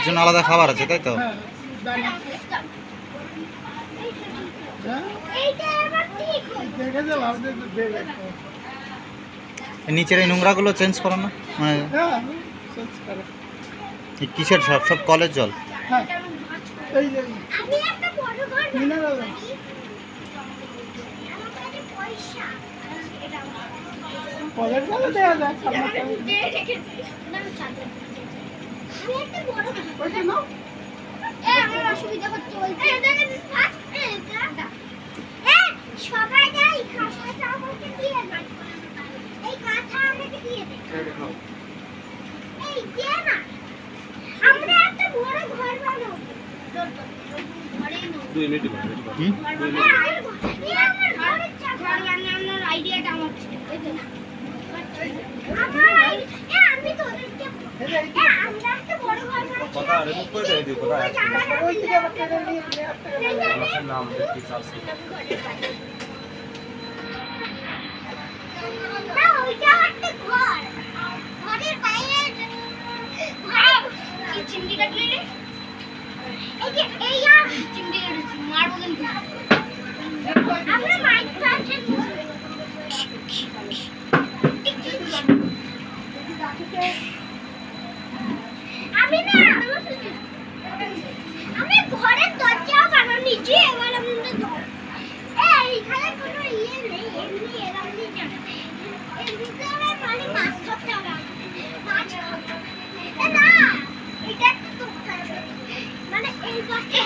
জন্য আলাদা খাবার আছে, তাই তো? নিচের এই নোংরাগুলো চেঞ্জ করো না, মানে কিসের সব সব কলের জল? আমি ঘরের দরজা বানানি যে এবার আমি এইখানে কোনো ইয়ে নেই, এমনি এরকম নিচে এর ভিতরে মানে মাছ ধরতে হবে, মাছ না এটা একটু মানে এই গাছে